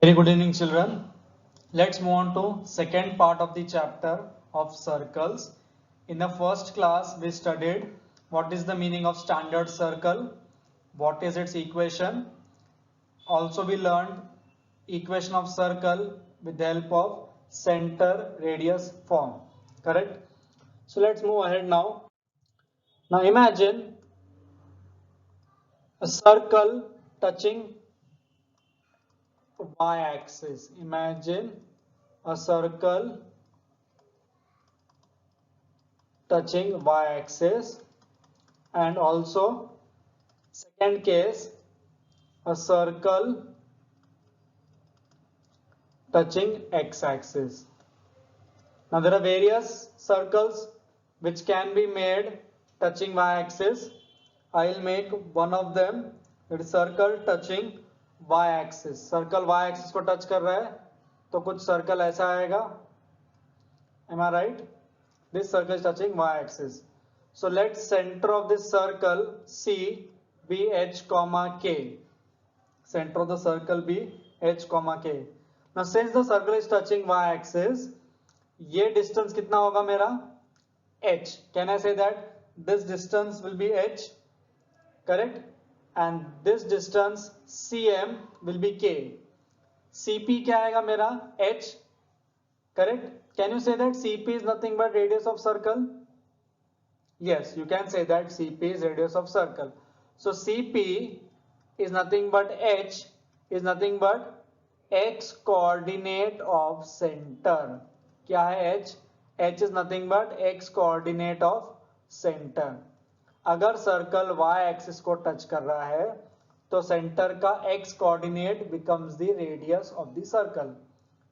Very good evening, children. Let's move on to second part of the chapter of circles. In the first class, we studied what is the meaning of standard circle, what is its equation. Also, we learned equation of circle with the help of center radius form. Correct? So let's move ahead now. Now imagine a circle touching y-axis. Imagine a circle touching y-axis, and also second case, a circle touching x-axis. Now there are various circles which can be made touching y-axis. I'll make one of them, it is circle touching y-axis. Circle y-axis को touch कर रहा है तो कुछ circle ऐसा आएगा. Am I right? This circle is touching y-axis. So let center of this circle C be h comma k. Center of the circle be h comma k. Now since the circle is touching y-axis, ये distance कितना होगा मेरा? h. Can I say that this distance will be h? Correct? And this distance cm will be k. cp क्या आएगा मेरा? h. Correct? Can you say that cp is nothing but radius of circle? Yes, you can say that cp is radius of circle. So cp is nothing but h is nothing but x coordinate of center. क्या है h? h is nothing but x coordinate of center. अगर circle y axis को touch कर रहा है तो centre का x coordinate becomes the radius of the circle.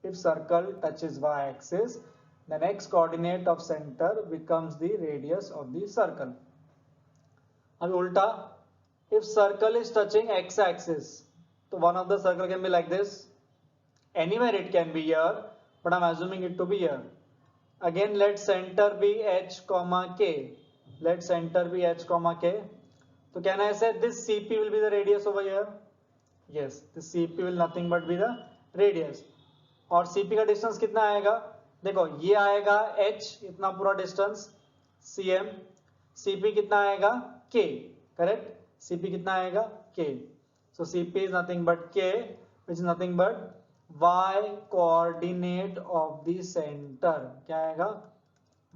If circle touches y axis, then x coordinate of center becomes the radius of the circle. अब उल्टा, if circle is touching x axis, so one of the circle can be like this. Anywhere it can be here, but I'm assuming it to be here. Again, let center be h comma k. Let center be h comma k. So can I say this cp will be the radius over here? Yes, this cp will nothing but be the radius. और cp का distance कितना आएगा? देखो ये आएगा h, इतना पूरा distance cm. cp कितना आएगा? k. करेक्ट? cp कितना आएगा? k. So cp is nothing but k, which is nothing but y coordinate of the center. क्या आएगा?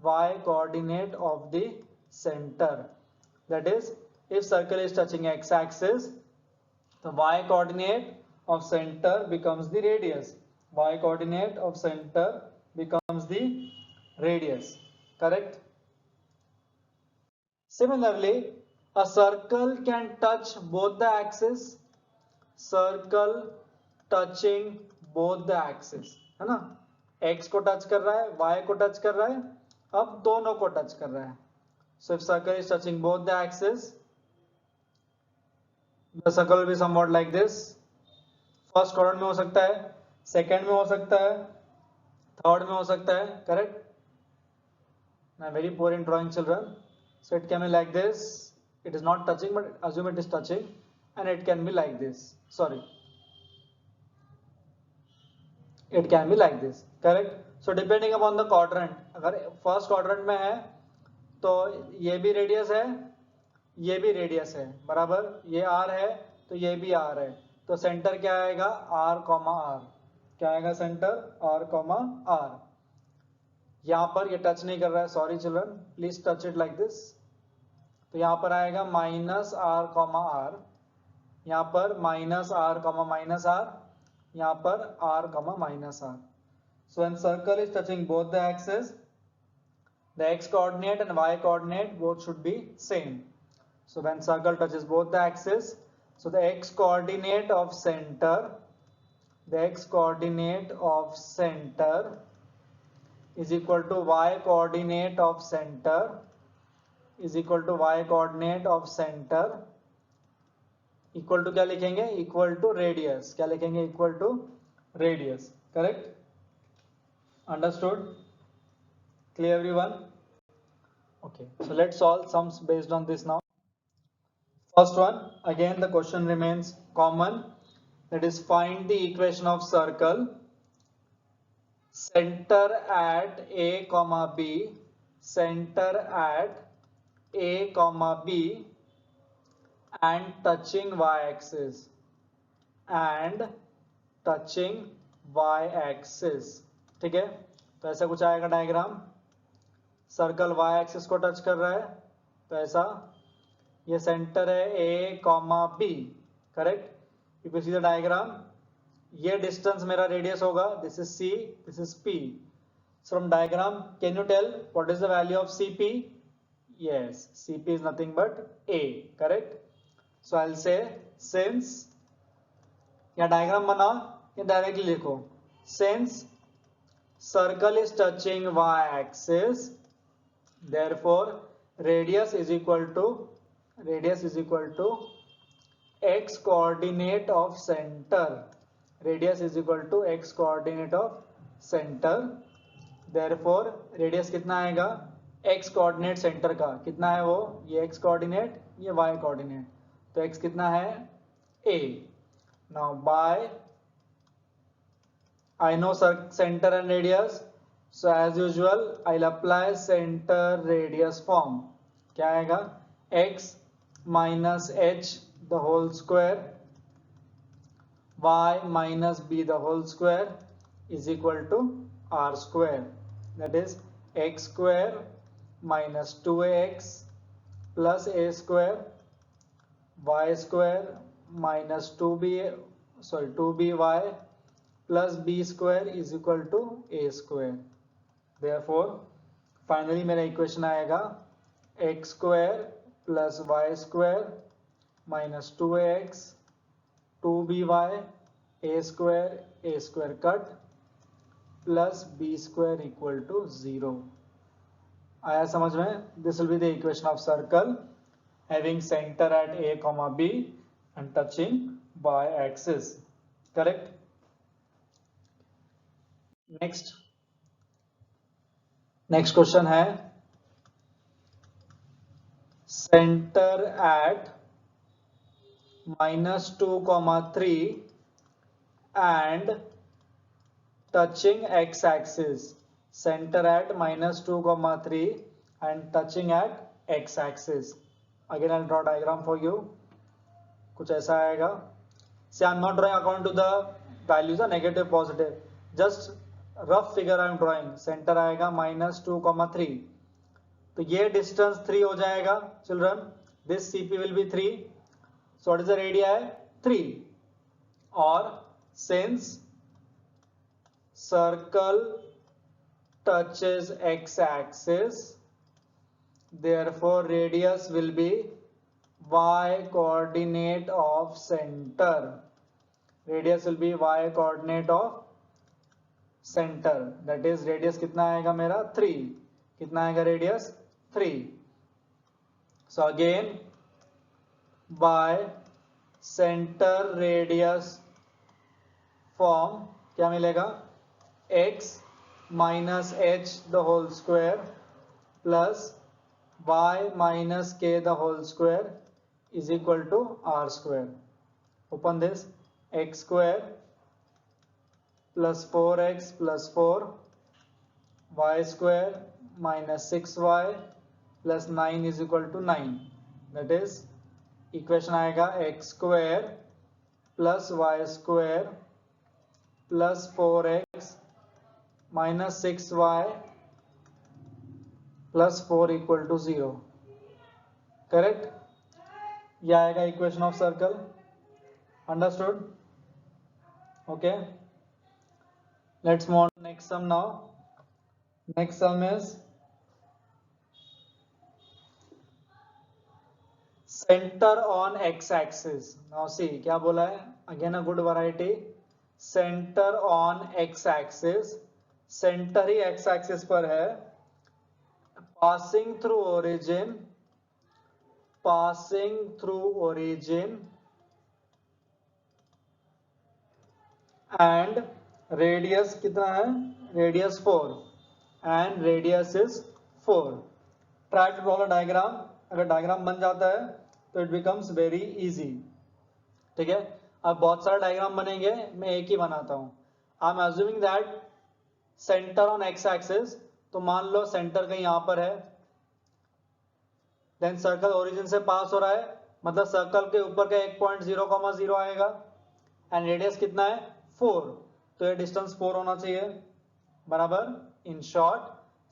Y coordinate of the center. That is, if circle is touching x axis, the y coordinate of center becomes the radius. Y coordinate of center becomes the radius. Correct? Similarly, a circle can touch both the axes. Circle touching both the axes, है ना? x को touch कर रहा है, y को touch कर रहा है, अब दोनों को टच कर रहा है. So if circle is touching both the axes, the circle will be somewhat like this. First quadrant में हो सकता है, second में हो सकता है, third में हो सकता है. Correct? I'm very poor in drawing, children. So it can be like this. It is not touching, but assume it is touching, and it can be like this. Sorry. It can be like this. Correct? So depending upon the quadrant, अगर first quadrant में है तो ये भी radius है, ये भी radius है, बराबर. ये r है तो ये भी r है. तो सेंटर क्या आएगा? r comma r. क्या आएगा सेंटर? r comma r. यहाँ पर ये टच नहीं कर रहा है, sorry children, please touch it like this. तो यहाँ पर आएगा माइनस r कॉमा r, यहाँ पर minus r comma minus r, यहाँ पर r comma minus r. So when circle is touching both the axes, the x coordinate and y coordinate both should be same. So when circle touches both the axes, so the x coordinate of center, the x coordinate of center is equal to y coordinate of center is equal to y coordinate of center equal to क्या लिखेंगे? Equal to radius. क्या लिखेंगे? Equal to radius. Correct? Understood? Clear everyone? Okay, so let's solve sums based on this now. First one, again the question remains common. that is find the equation of circle center at a comma b, center at a comma b and touching y-axis and touching y-axis. ठीक है, तो ऐसा कुछ आएगा diagram, circle y-axis को touch कर रहा है, तो ऐसा ये सेंटर है a comma b, correct. If you see the diagram, ये डिस्टेंस मेरा रेडियस होगा, this is c, this is p. From diagram can you tell what is the value of cp? yes, cp is nothing but a, correct. so I'll say since, या diagram बना या directly लिखो, since circle is touching y-axis, therefore radius is equal to x coordinate of center, radius is equal to x coordinate of center. therefore radius कितना आएगा, x coordinate center का कितना है, वो ये x coordinate, ये y coordinate, तो x कितना है a. now by I know center and radius, so as usual I'll apply center radius form. क्या आएगा, x minus h the whole square y minus b the whole square is equal to r square, that is x square minus 2x plus a square y square minus 2by plus b square is equal to a square. therefore finally मेरा equation आएगा x square plus y square minus 2x 2by a square cut plus b square equal to 0. आया समझ में? This will be the equation of circle having center at a comma b and touching y axis, correct. next question है center at minus 2 comma 3 and touching x axis, center at minus 2 comma 3 and touching at x axis. again I'll draw diagram for you. कुछ ऐसा आएगा. See, I'm not drawing according to the values are negative positive, just rough figure I am drawing. center आएगा minus 2 comma 3, तो ये distance 3 हो जाएगा children, this CP will be 3, so what is the radii? 3. or since circle touches x axis, therefore radius will be y coordinate of center, radius will be y coordinate of center, that is radius कितना आएगा मेरा 3, कितना आएगा radius 3. so again by center radius form क्या मिलेगा, x minus h the whole square plus y minus k the whole square is equal to r square. open this, x square plus 4x plus 4 y square minus 6y plus 9 is equal to 9, that is equation आएगा x square plus y square plus 4x minus 6y plus 4 equal to 0, correct. यह आएगा equation of circle. understood? okay, let's move on to next sum now. next sum is center on x axis. now see क्या बोला है, again a good variety. center on x axis, center he x axis पर है, passing through origin and radius कितना है, radius 4 and radius is 4. try to draw the diagram. अगर diagram बन जाता है तो it becomes very easy. ठीक है, अब बहुत सारे डायग्राम बनेंगे, मैं एक ही बनाता हूँ. I am assuming that centre on X axis, तो मान लो सेंटर कहीं यहाँ पर है. देन सर्कल ओरिजिन से पास हो रहा है, मतलब सर्कल के ऊपर का एक पॉइंट 0,0 आएगा. एंड रेडियस कितना है 4, तो ये डिस्टेंस 4 होना चाहिए बराबर. इन शॉर्ट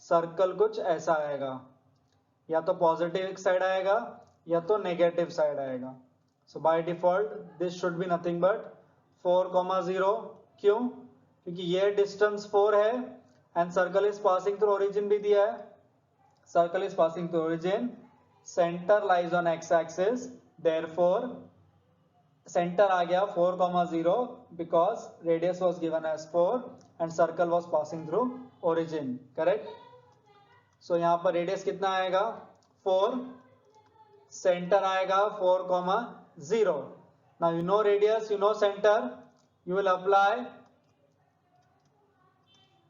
सर्कल कुछ ऐसा आएगा, या तो पॉजिटिव साइड आएगा या तो नेगेटिव साइड आएगा. So by default this should be nothing but 4,0. क्यों? क्योंकि ये डिस्टेंस 4 है and circle is passing through origin भी दिया है. Circle is passing through origin, centre lies on X axis, therefore centre आ गया 4,0 because radius was given as 4 and circle was passing through origin. Correct? So यहाँ पर radius कितना आएगा 4, center आएगा 4,0. Now you know radius, you know center, you will apply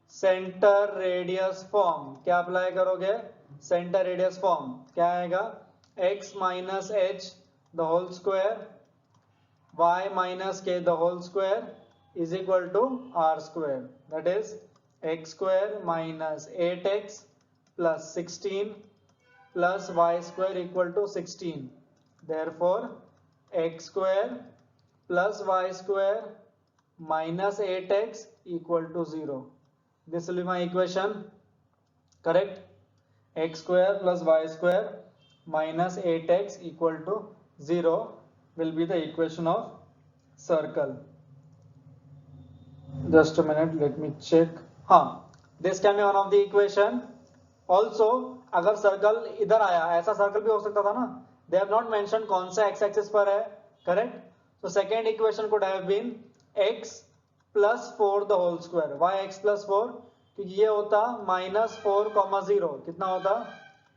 center radius form. क्या apply करोगे? center radius form. क्या आएगा? x minus h the whole square y minus k the whole square is equal to r square. That is x square minus 8x plus 16 plus y square equal to 16. Therefore x square plus y square minus 8x equal to 0. This will be my equation. Correct? X square plus y square minus 8x equal to 0 will be the equation of circle. Just a minute, let me check. हाँ, this can be one of the equation. Also, अगर circle इधर आया, ऐसा circle भी हो सकता था ना. They have not mentioned कौन सा x axis पर है. Correct? So second equation could have been x plus 4 the whole square. Why x plus 4? क्योंकि ये होता -4,0. कितना होता?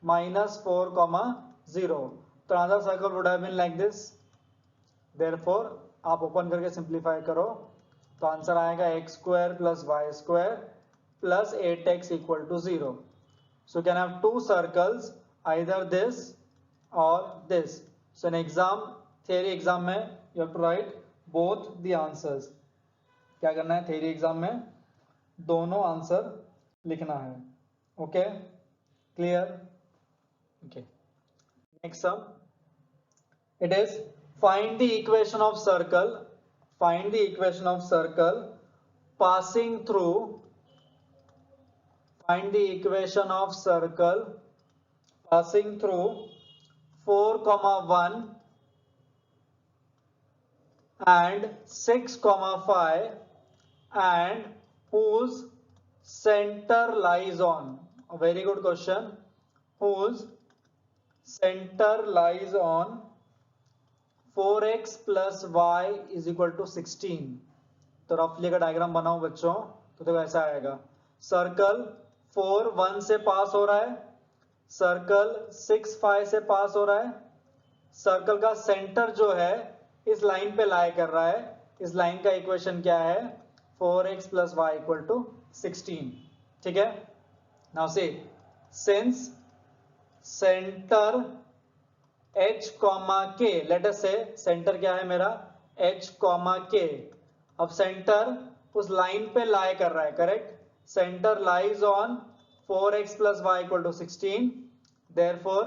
-4,0. तो another circle would have been like this. Therefore आप ओपन करके सिंप्लीफाई करो तो आंसर आएगा x square plus y square plus 8x equal to 0. So you can have two circles, either this or this. So in exam, theory exam में you have to write both the answers. क्या करना है theory exam में? दोनों answer लिखना है. Okay? Clear? Okay. Next sum. It is find the equation of circle. Find the equation of circle passing through. Find the equation of circle passing through 4,1 and 6,5 and whose center lies on. A very good question. Whose center lies on 4x plus y is equal to 16. तो रफली का diagram बनाओ बच्चों तो देखो ऐसा आएगा. Circle 4 1 से पास हो रहा है, सर्कल 6 5 से पास हो रहा है. सर्कल का सेंटर जो है इस लाइन पे लाई कर रहा है. इस लाइन का इक्वेशन क्या है? 4x plus y equal to 16. ठीक है. Now see, since centre h comma k, let us से सेंटर क्या है मेरा h कॉमा k. अब सेंटर उस लाइन पे लाई कर रहा है. Correct? Centre lies on 4x plus y equal to 16. Therefore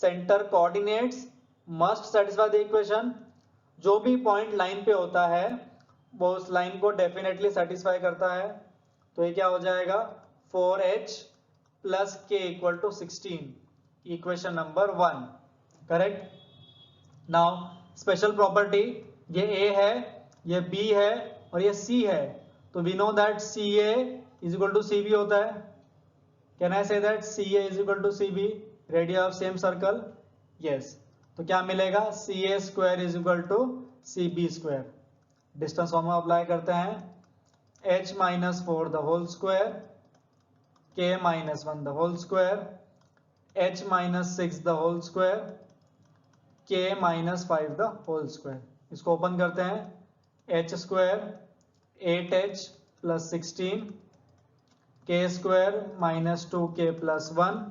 centre coordinates must satisfy the equation. जो भी पॉइंट लाइन पे होता है वो उस लाइन को डेफिनेटली सेटिस्फाई करता है. तो ये क्या हो जाएगा? 4h plus k equal to 16. Equation number 1. Correct? Now special property, ये A है, ये B है और ये C है. तो we know that CA is equal to CB होता है. Can I say that CA is equal to CB, radius of same circle? Yes. तो क्या मिलेगा? CA square is equal to CB square. Distance formula apply करते हैं. h minus 4 the whole square, k minus 1 the whole square, h minus 6 the whole square, k minus 5 the whole square. इसको open करते हैं. h square 8h plus 16, k square minus 2k plus 1,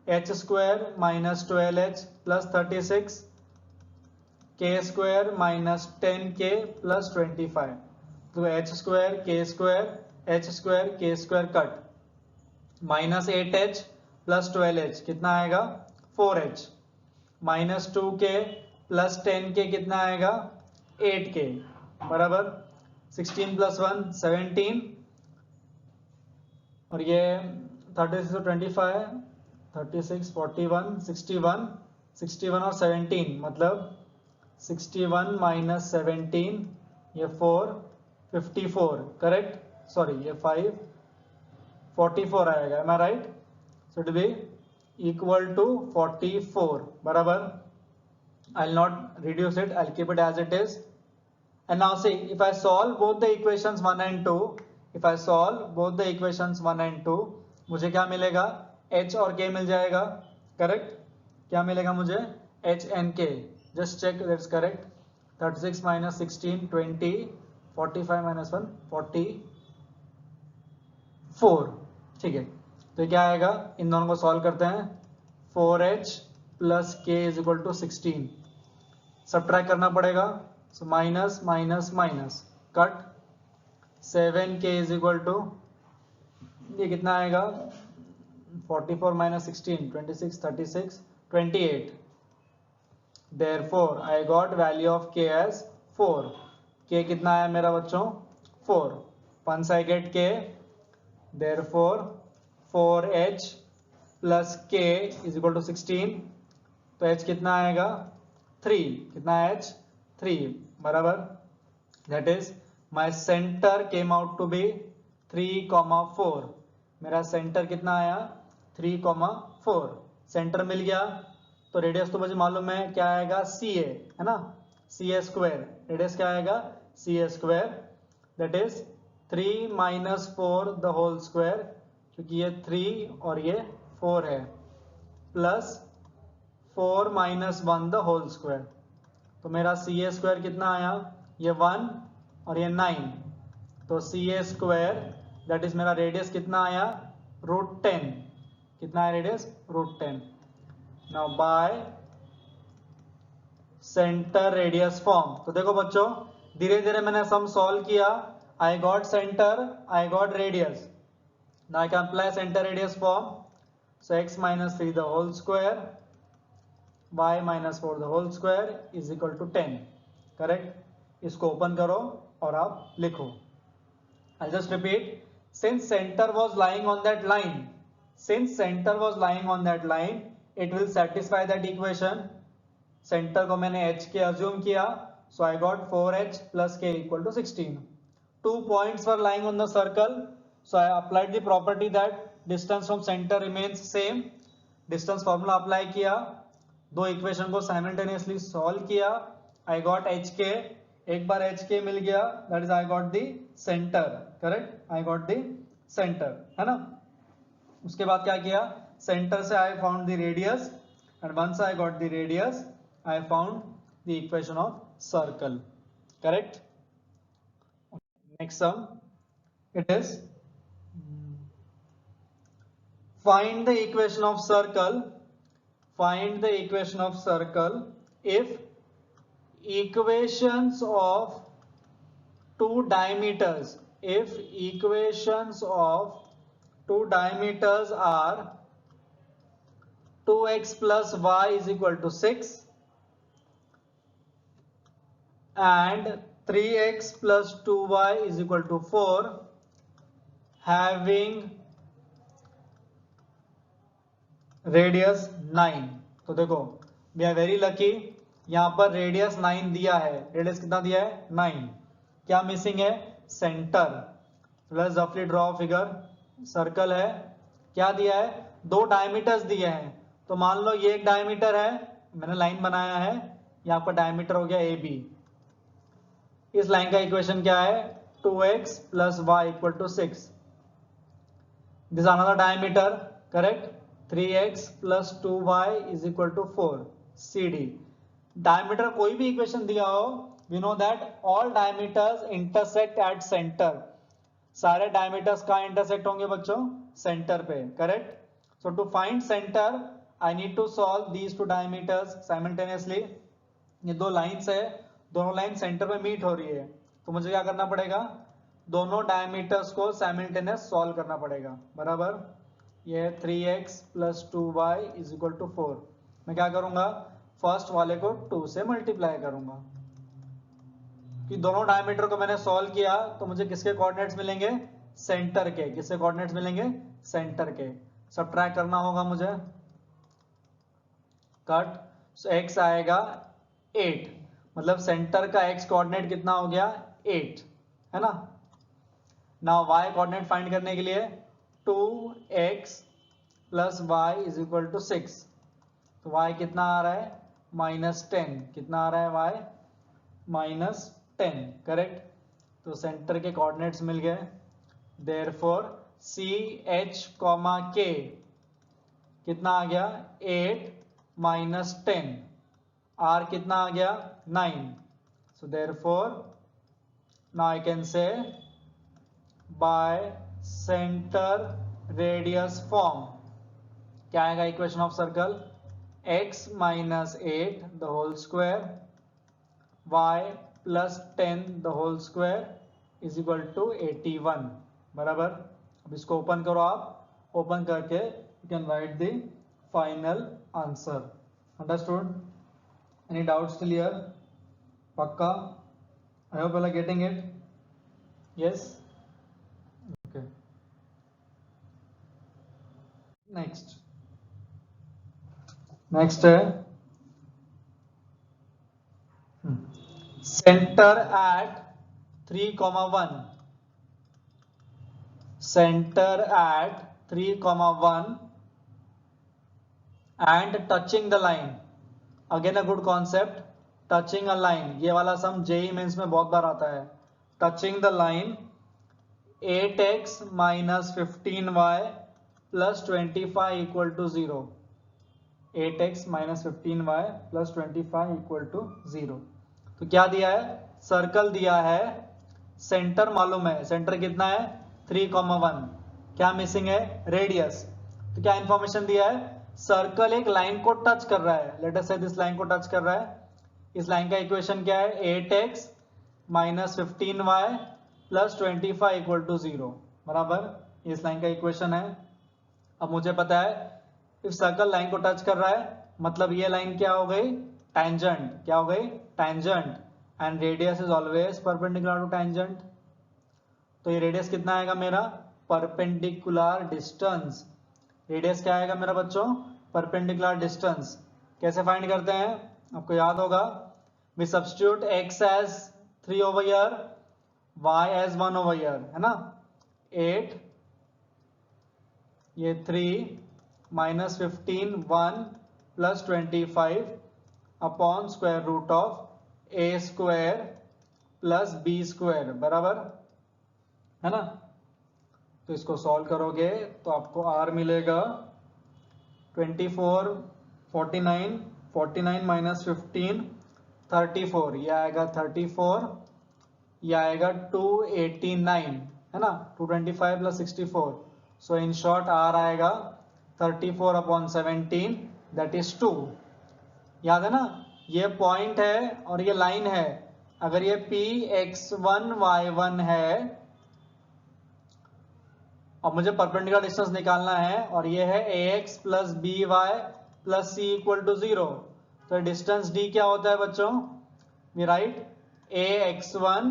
h square minus 12h plus 36, k square minus 10k plus 25, तो h square k square cut minus 8h plus 12h कितना आएगा 4h, minus 2k plus 10k कितना आएगा 8k बराबर 16 plus 1 17, और ये 36 to 25 36 41 61 61 और 17 मतलब 61 माइनस 17 ये 4 54 करेक्ट, सॉरी ये 5 44 आएगा, am I right? So it be equal to 44 बराबर. I'll not reduce it, I'll keep it as it is. And now see, if I solve both the equations 1 and 2, if I solve both the equations 1 and 2, मुझे क्या मिलेगा h और k मिल जाएगा, correct? क्या मिलेगा मुझे h and k, just check that's correct. 36 minus 16 20, 45 minus 1 44, ठीक है. तो क्या आएगा, इन दोनों को सॉल्व करते हैं. 4h plus k is equal to 16, subtract करना पड़ेगा, so minus minus minus cut 7k is equal to ये कितना आएगा 44 minus 16 26 36 28. Therefore I got value of k as 4. k कितना आया मेरा बच्चों 4. Once I get k, therefore 4h plus k is equal to 16. तो h कितना आएगा 3, कितना h 3 बराबर, that is my center came out to be 3,4. मेरा सेंटर कितना आया 3,4. सेंटर मिल गया तो रेडियस तो मुझे मालूम है क्या आएगा CA है ना, CA स्क्वायर. रेडियस क्या आएगा CA square, that is 3 minus 4 the whole square, क्योंकि ये 3 और ये 4 है, plus 4 minus 1 the whole square. तो मेरा CA स्क्वायर कितना आया, ये 1 और ये 9, तो CA स्क्वायर दैट इज मेरा रेडियस कितना आया √10. कितना है radius √10. Now by centre radius form, तो देखो बच्चों धीरे धीरे मैंने सम सॉल्व किया. I got centre, I got radius. Now I can apply centre radius form. So x minus 3 the whole square y minus 4 the whole square is equal to 10. Correct. इसको open करो और आप लिखो. I just repeat, since center was lying on that line, since center was lying on that line, it will satisfy that equation. Centre को मैंने h के assume किया, so I got 4h plus k equal to 16. 2 points were lying on the circle, so I applied the property that distance from center remains same. distance formula apply किया, दो equation को simultaneously solve किया, I got hk. एक बार hk मिल गया, that is I got the center. Correct, I got the center है ना. उसके बाद क्या किया, सेंटर से I found the radius, and once I got the radius I found the equation of circle. Correct. Next sum, it is find the equation of circle. Find the equation of circle if equations of two diameters, if equations of two diameters are 2x plus y is equal to 6 and 3x plus 2y is equal to 4, having radius 9. तो देखो we are very lucky, यहाँ पर radius 9 दिया है. Radius कितना दिया है 9. क्या मिसिंग है, सेंटर. लेट्स रफली ड्रॉ फिगर. सर्कल है, क्या दिया है, दो डायमीटर्स दिए हैं. तो मान लो ये एक डायमीटर है, मैंने लाइन बनाया है, यहाँ पर डायमीटर हो गया AB. इस लाइन का इक्वेशन क्या है 2x plus y equal to 6. This another diameter, correct. 3x plus 2y is equal to 4. CD. Diameter कोई भी इक्वेशन दिया हो, we know that all diameters intersect at center. सारे डायमीटर्स कहाँ इंटरसेक्ट होंगे बच्चों, सेंटर पे. Correct. So to find center, I need to solve these two diameters simultaneously. ये दो लाइंस है, दोनों लाइन सेंटर में मीट हो रही है, तो मुझे क्या करना पड़ेगा, दोनों डायमीटर्स को साइमल्टेनियस सॉल्व करना पड़ेगा, बराबर। ये 3x plus 2y is equal to 4। मैं क्या करूंगा, फर्स्ट वाले को 2 से मल्टीप्लाई करूंगा, कि दोनों डायमीटर को मैंने सॉल्व किया तो मुझे किसके कोऑर्डिनेट्स मिलेंगे, सेंटर के। किसके कोऑर्डिनेट्स मिलेंगे, सेंटर के। सब्ट्रैक्ट करना होगा मुझे, कट, so x आएगा 8, मतलब सेंटर का x कोऑर्डिनेट कितना हो गया, 8, है ना। नाउ y कोऑर्डिनेट फाइंड करने के लिए 2x plus y is equal to 6, तो y कितना आ रहा है, -10। कितना आ रहा है, y -10, करेक्ट। तो सेंटर के कोऑर्डिनेट्स मिल गए, देयरफॉर सी एच कॉमा के कितना आ गया, 8 -10, r कितना आ गया, 9। So therefore now I can say by centre radius form क्या आएगा, equation of circle, x -8 the whole square y plus 10 the whole square is equal to 81, बराबर। अब इसको ओपन करो, आप ओपन करके you can write the final answer. Understood, any doubts clear, पक्का, I hope you are getting it, yes, okay. Next है centre at 3,1, centre at 3,1 and touching the line. Again a good concept, touching a line, ये वाला सम JEE mains में बहुत बार आता है। Touching the line 8x - 15y plus 25 equal to 0, 8x - 15y plus 25 equal to 0। तो क्या दिया है, सर्कल दिया है, सेंटर मालूम है, सेंटर कितना है 3,1, क्या मिसिंग है, रेडियस। तो क्या इंफॉर्मेशन दिया है, सर्कल एक लाइन को टच कर रहा है, लेट अस से दिस लाइन को टच कर रहा है। इस लाइन का इक्वेशन क्या है, 8x - 15y plus 25 equal to 0, बराबर, इस लाइन का इक्वेशन है। अब मुझे पता है इफ सर्कल लाइन को टच कर रहा है मतलब ये लाइन क्या हो गई, टैंजेंट, क्या हो गई, tangent, and radius is always perpendicular to tangent. तो ये रेडियस कितना आएगा मेरा, परपेंडिकुलर डिस्टेंस। रेडियस क्या आएगा मेरा बच्चों, परपेंडिकुलर डिस्टेंस। कैसे फाइंड करते हैं, आपको याद होगा, we substitute x as 3 over here, y as 1 over here, है ना। 8, ये 3 -15 1 plus 25 upon square root of a square plus b square, बराबर, है ना। तो इसको सॉल्व करोगे तो आपको r मिलेगा 24, 49, 49 - 15 34, ये आएगा 34, ये आएगा 289, है ना, 225 plus 64। So in short r आएगा 34 अपॉन 17 दैट इज 2। याद है ना, ये पॉइंट है और ये लाइन है। अगर ये p x1 y1 है और मुझे परपेंडिकुलर डिस्टेंस निकालना है और ये है ax plus B Y plus C equal to 0, तो डिस्टेंस d क्या होता है बच्चों, we write ax1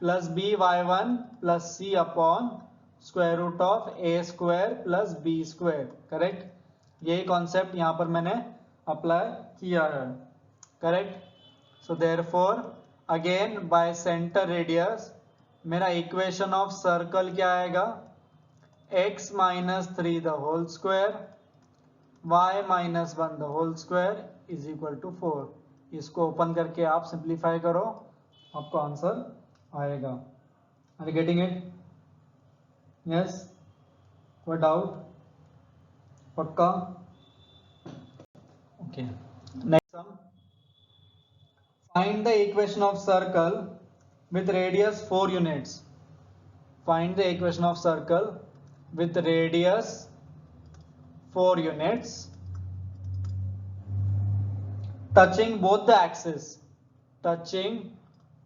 plus B Y plus C upon square root of a square plus b square, correct. यही कॉन्सेप्ट यहां पर मैंने अप्लाई किया है, correct. So therefore again by centre radius मेरा इक्वेशन ऑफ सर्कल क्या आएगा, x - 3 the whole square y - 1 the whole square is equal to 4। इसको ओपन करके आप सिंप्लीफाई करो, आपको आंसर आएगा। Are you getting it, yes, कोई डाउट, पक्का, okay. Next sum, find the equation of circle with radius 4 units. Find the equation of circle with radius 4 units touching both the axes, touching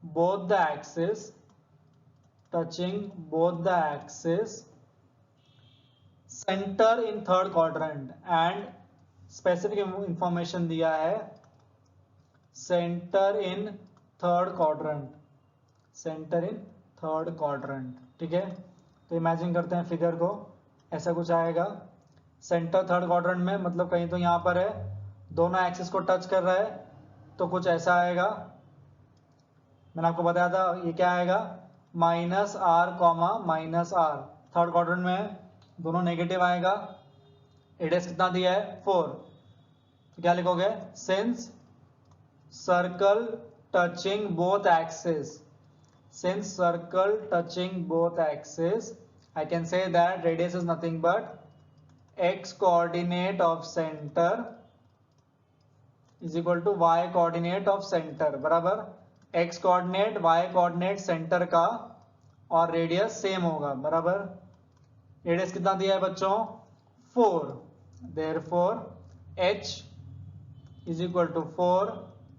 both the axes, touching both the axes, center in third quadrant, and specific information दिया है center in third quadrant, center in third quadrant. ठीक है, तो imagine करते हैं figure को, ऐसा कुछ आएगा. सेंटर थर्ड क्वाड्रेंट में मतलब कहीं तो यहाँ पर है, दोनों एक्सिस को टच कर रहा है, तो कुछ ऐसा आएगा. मैंने आपको बताया था ये क्या आएगा, minus r comma minus r. Third quadrant में दोनों नेगेटिव आएगा. एडेस कितना दिया है 4, तो क्या लिखोगे, since circle touching both axis, since circle touching both axes, I can say that radius is nothing but x coordinate of center is equal to y coordinate of center. बराबर, x coordinate y coordinate center का और radius same होगा. बराबर, radius कितना दिया है बच्चों 4, therefore h is equal to 4,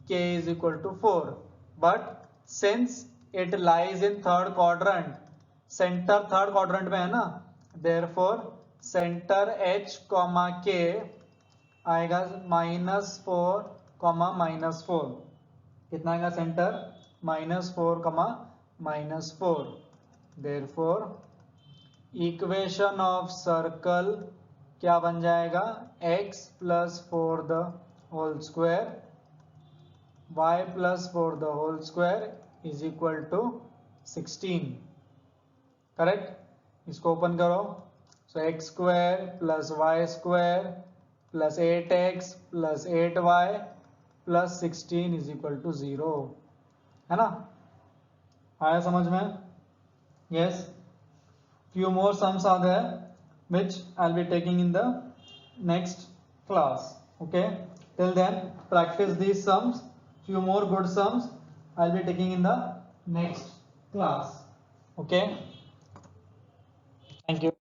k is equal to 4. But since it lies in third quadrant, centre third quadrant में है ना, therefore centre h comma k आएगा -4 कॉमा -4. कितना आएगा centre, -4 comma -4. therefore equation of circle क्या बन जाएगा, x + 4 the whole square y + 4 the whole square is equal to 16. Correct, इसको ओपन करो. So x square plus y square plus 8x plus 8y plus 16 is equal to 0, है ना. आया समझ में? Yes. few more sums are there which I'll be taking in the next class. Okay, till then practice these sums. Few more good sums I'll be taking in the next class. Okay, thank you.